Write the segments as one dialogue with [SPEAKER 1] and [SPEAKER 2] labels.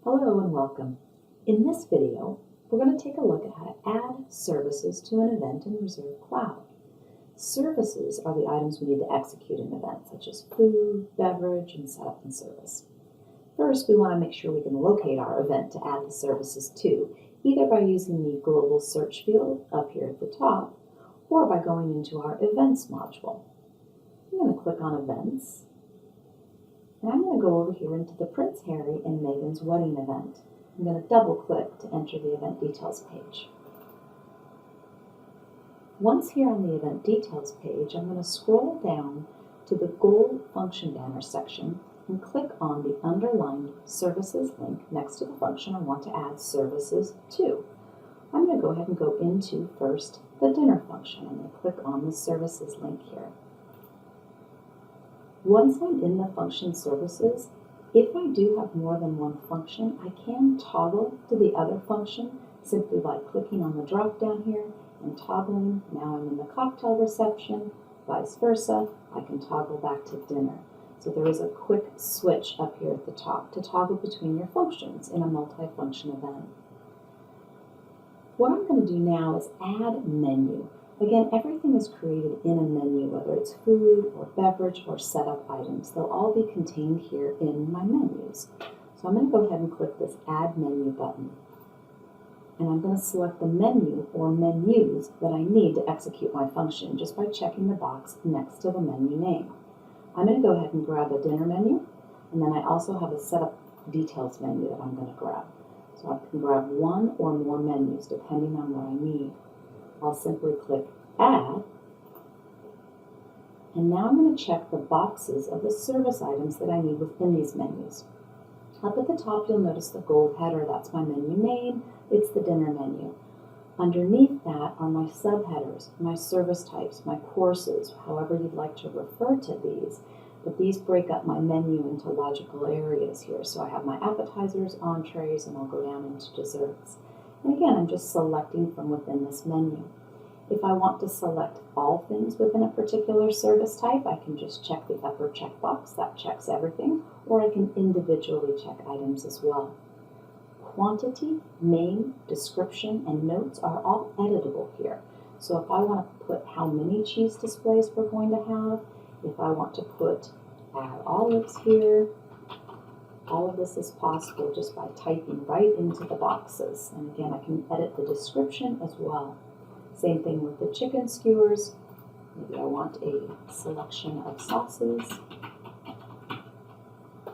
[SPEAKER 1] Hello and welcome. In this video, we're going to take a look at how to add services to an event in Reserve Cloud. Services are the items we need to execute an event, such as food, beverage, and setup and service. First, we want to make sure we can locate our event to add the services to, either by using the global search field up here at the top, or by going into our Events module. I'm going to click on Events. And I'm going to go over here into the Prince Harry and Meghan's wedding event. I'm going to double click to enter the event details page. Once here on the event details page, I'm going to scroll down to the gold function banner section and click on the underlined services link next to the function I want to add services to. I'm going to go ahead and go into first the dinner function. I'm going to click on the services link here. Once I'm in the function services, if I do have more than one function, I can toggle to the other function simply by clicking on the drop down here and toggling. Now I'm in the cocktail reception, vice versa. I can toggle back to dinner. So there is a quick switch up here at the top to toggle between your functions in a multi-function event. What I'm going to do now is add menu. Again, everything is created in a menu, whether it's food or beverage or setup items. They'll all be contained here in my menus. So I'm going to go ahead and click this Add Menu button. And I'm going to select the menu or menus that I need to execute my function just by checking the box next to the menu name. I'm going to go ahead and grab a dinner menu, and then I also have a setup details menu that I'm going to grab. So I can grab one or more menus depending on what I need. I'll simply click Add, and now I'm going to check the boxes of the service items that I need within these menus. Up at the top, you'll notice the gold header. That's my menu name. It's the dinner menu. Underneath that are my subheaders, my service types, my courses, however you'd like to refer to these. But these break up my menu into logical areas here. So I have my appetizers, entrees, and I'll go down into desserts. And again, I'm just selecting from within this menu. If I want to select all things within a particular service type, I can just check the upper checkbox. That checks everything. Or I can individually check items as well. Quantity, name, description, and notes are all editable here. So if I want to put how many cheese displays we're going to have, if I want to put add olives here, all of this is possible just by typing right into the boxes. And again, I can edit the description as well. Same thing with the chicken skewers. Maybe I want a selection of sauces.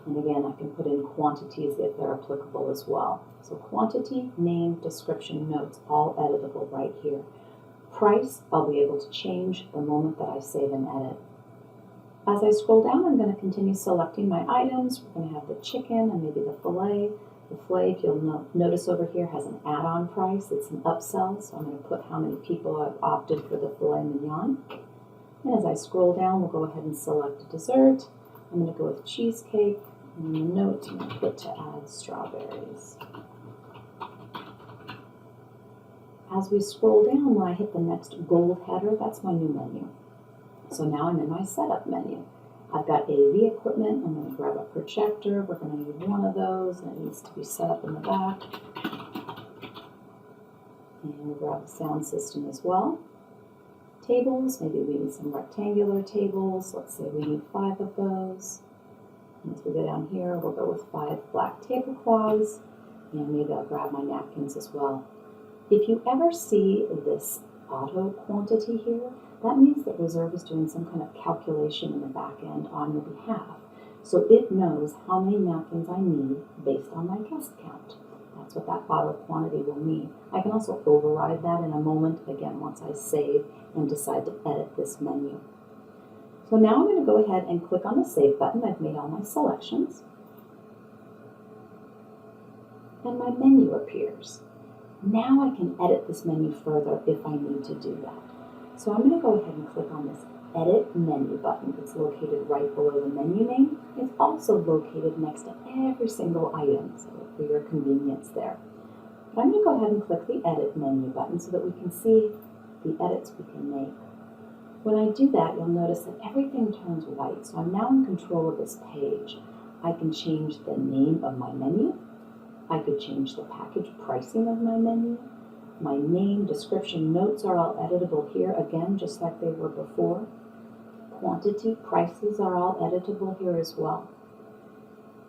[SPEAKER 1] And again, I can put in quantities if they're applicable as well. So quantity, name, description, notes, all editable right here. Price, I'll be able to change the moment that I save and edit. As I scroll down, I'm going to continue selecting my items. We're going to have the chicken and maybe the filet. The filet, if you'll notice over here, has an add-on price. It's an upsell, so I'm going to put how many people have opted for the filet mignon. And as I scroll down, we'll go ahead and select a dessert. I'm going to go with cheesecake, and in the notes, I'm going to put to add strawberries. As we scroll down, when I hit the next gold header, that's my new menu. So now I'm in my setup menu. I've got AV equipment. I'm going to grab a projector. We're going to need one of those, and it needs to be set up in the back. And we'll grab the sound system as well. Tables, maybe we need some rectangular tables. Let's say we need 5 of those. And as we go down here, we'll go with 5 black tablecloths, and maybe I'll grab my napkins as well. If you ever see this auto quantity here, that means that Reserve is doing some kind of calculation in the back end on your behalf. So it knows how many napkins I need based on my guest count. That's what that auto quantity will mean. I can also override that in a moment, again, once I save and decide to edit this menu. So now I'm going to go ahead and click on the Save button. I've made all my selections. And my menu appears. Now I can edit this menu further if I need to do that. So I'm going to go ahead and click on this Edit Menu button. It's located right below the menu name. It's also located next to every single item, so for your convenience there. But I'm going to go ahead and click the Edit Menu button so that we can see the edits we can make. When I do that, you'll notice that everything turns white, so I'm now in control of this page. I can change the name of my menu. I could change the package pricing of my menu. My name, description, notes are all editable here, again, just like they were before. Quantity, prices are all editable here as well.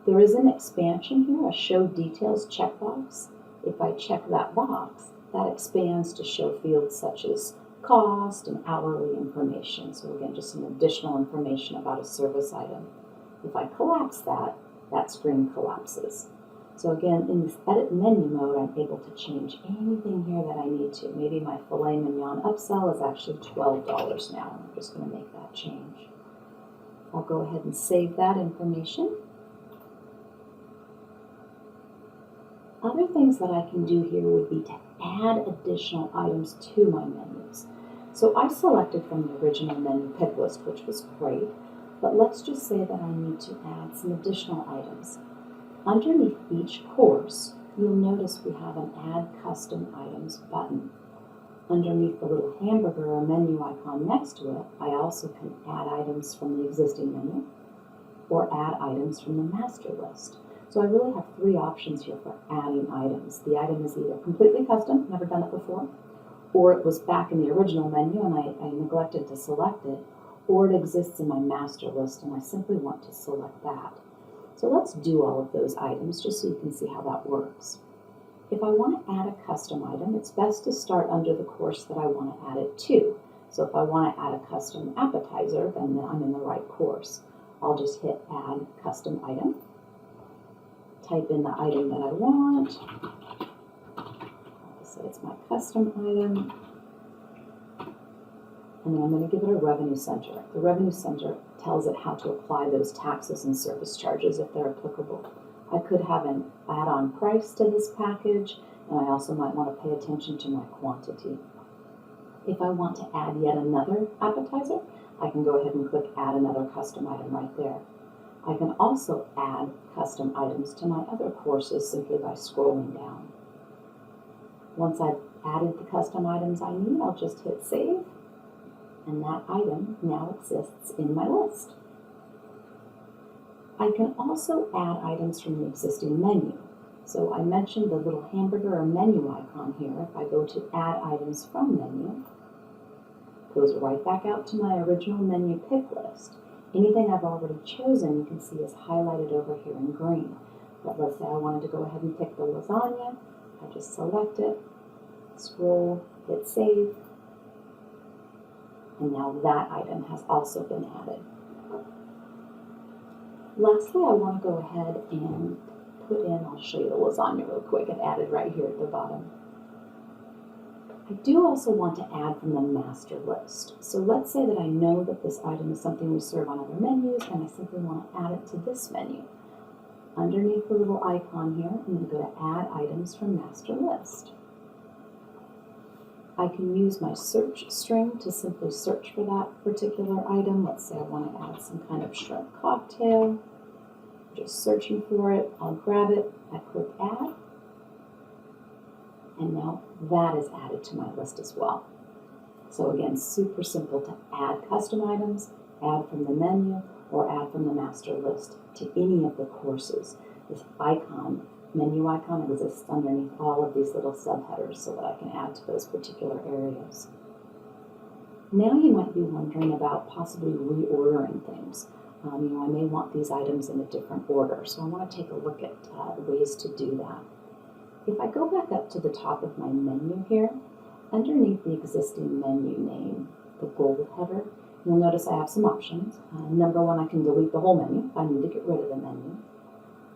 [SPEAKER 1] There is an expansion here, a Show Details checkbox. If I check that box, that expands to show fields such as cost and hourly information. So again, just some additional information about a service item. If I collapse that, that screen collapses. So again, in this edit menu mode, I'm able to change anything here that I need to. Maybe my filet mignon upsell is actually $12 now. I'm just going to make that change. I'll go ahead and save that information. Other things that I can do here would be to add additional items to my menus. So I selected from the original menu pick list, which was great, but let's just say that I need to add some additional items. Underneath each course, you'll notice we have an Add Custom Items button. Underneath the little hamburger or menu icon next to it, I also can add items from the existing menu or add items from the master list. So I really have three options here for adding items. The item is either completely custom, never done it before, or it was back in the original menu and I neglected to select it, or it exists in my master list and I simply want to select that. So let's do all of those items just so you can see how that works. If I want to add a custom item, it's best to start under the course that I want to add it to. So if I want to add a custom appetizer, then I'm in the right course. I'll just hit Add Custom Item. Type in the item that I want. So it's my custom item. And then I'm going to give it a revenue center. The revenue center tells it how to apply those taxes and service charges if they're applicable. I could have an add-on price to this package, and I also might want to pay attention to my quantity. If I want to add yet another appetizer, I can go ahead and click Add Another Custom Item right there. I can also add custom items to my other courses simply by scrolling down. Once I've added the custom items I need, I'll just hit Save, and that item now exists in my list. I can also add items from the existing menu. So I mentioned the little hamburger or menu icon here. If I go to Add Items from Menu, it goes right back out to my original menu pick list. Anything I've already chosen, you can see is highlighted over here in green. But let's say I wanted to go ahead and pick the lasagna. I just select it, scroll, hit Save, and now that item has also been added. Lastly, I want to go ahead and put in, I'll show you the lasagna real quick, and add it right here at the bottom. I do also want to add from the master list. So let's say that I know that this item is something we serve on other menus, and I simply want to add it to this menu. Underneath the little icon here, I'm going to go to Add Items from Master List. I can use my search string to simply search for that particular item. Let's say I want to add some kind of shrimp cocktail. Just searching for it, I'll grab it, I click Add, and now that is added to my list as well. So again, super simple to add custom items, add from the menu, or add from the master list to any of the courses. This icon, menu icon, exists underneath all of these little subheaders so that I can add to those particular areas. Now you might be wondering about possibly reordering things. I may want these items in a different order, so I want to take a look at ways to do that. If I go back up to the top of my menu here, underneath the existing menu name, the gold header, you'll notice I have some options. Number one, I can delete the whole menu if I need to get rid of the menu.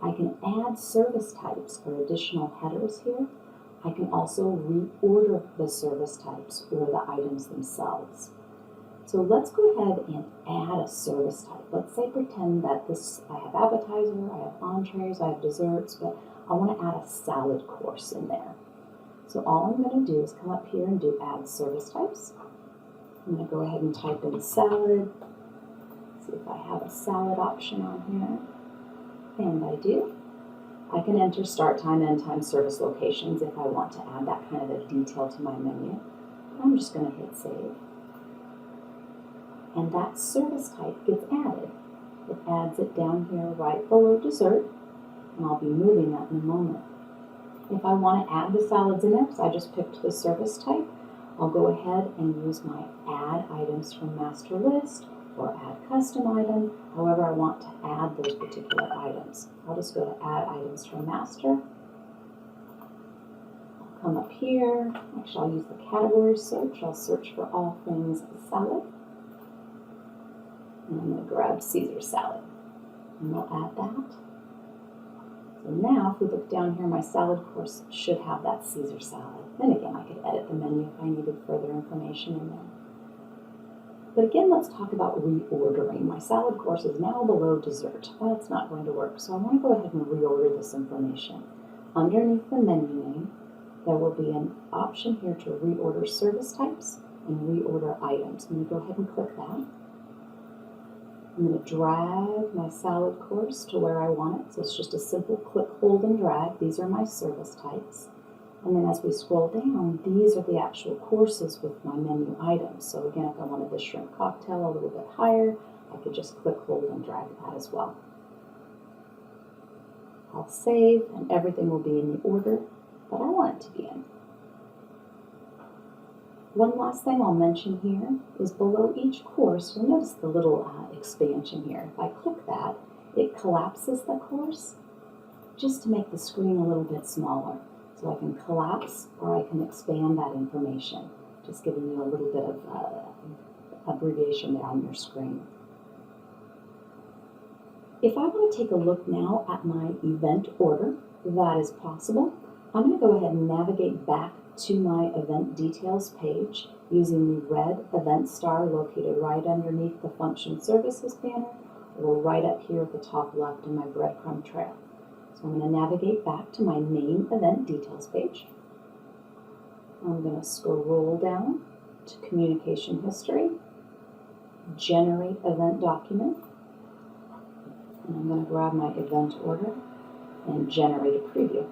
[SPEAKER 1] I can add service types or additional headers here. I can also reorder the service types or the items themselves. So let's go ahead and add a service type. Let's say pretend that I have appetizer, I have entrees, I have desserts, but I want to add a salad course in there. So all I'm going to do is come up here and do Add Service Types. I'm going to go ahead and type in salad. See if I have a salad option on here. And I do. I can enter start time, end time, service locations if I want to add that kind of a detail to my menu. I'm just going to hit Save. And that service type gets added. It adds it down here right below dessert, and I'll be moving that in a moment. If I want to add the salads in there, because I just picked the service type, I'll go ahead and use my Add Items from Master List or Add Custom Item, however I want to add those particular items. I'll just go to Add Items from Master. I'll come up here. Actually, I'll use the category search. I'll search for all things salad. And I'm going to grab Caesar salad. And we'll add that. So now, if we look down here, my salad course should have that Caesar salad. Then again, I could edit the menu if I needed further information in there. But again, let's talk about reordering. My salad course is now below dessert. That's not going to work, so I want to go ahead and reorder this information. Underneath the menu name, there will be an option here to reorder service types and reorder items. I'm going to go ahead and click that. I'm going to drag my salad course to where I want it. So it's just a simple click, hold, and drag. These are my service types. And then as we scroll down, these are the actual courses with my menu items. So again, if I wanted the shrimp cocktail a little bit higher, I could just click, hold, and drag that as well. I'll save, and everything will be in the order that I want it to be in. One last thing I'll mention here is below each course, you'll notice the little expansion here. If I click that, it collapses the course just to make the screen a little bit smaller. So I can collapse or I can expand that information, just giving you a little bit of abbreviation there on your screen. If I want to take a look now at my event order, that is possible. I'm going to go ahead and navigate back to my event details page using the red event star located right underneath the function services banner or right up here at the top left in my breadcrumb trail. So I'm going to navigate back to my main event details page. I'm going to scroll down to communication history, generate event document, and I'm going to grab my event order and generate a preview.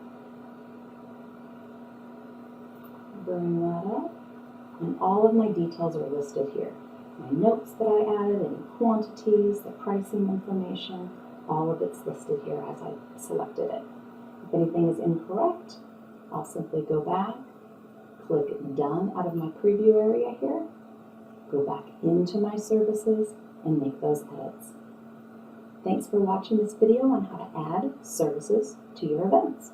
[SPEAKER 1] Bring that up, and all of my details are listed here. My notes that I added, any quantities, the pricing information, all of it's listed here as I selected it. If anything is incorrect, I'll simply go back, click Done out of my preview area here, go back into my services, and make those edits. Thanks for watching this video on how to add services to your events.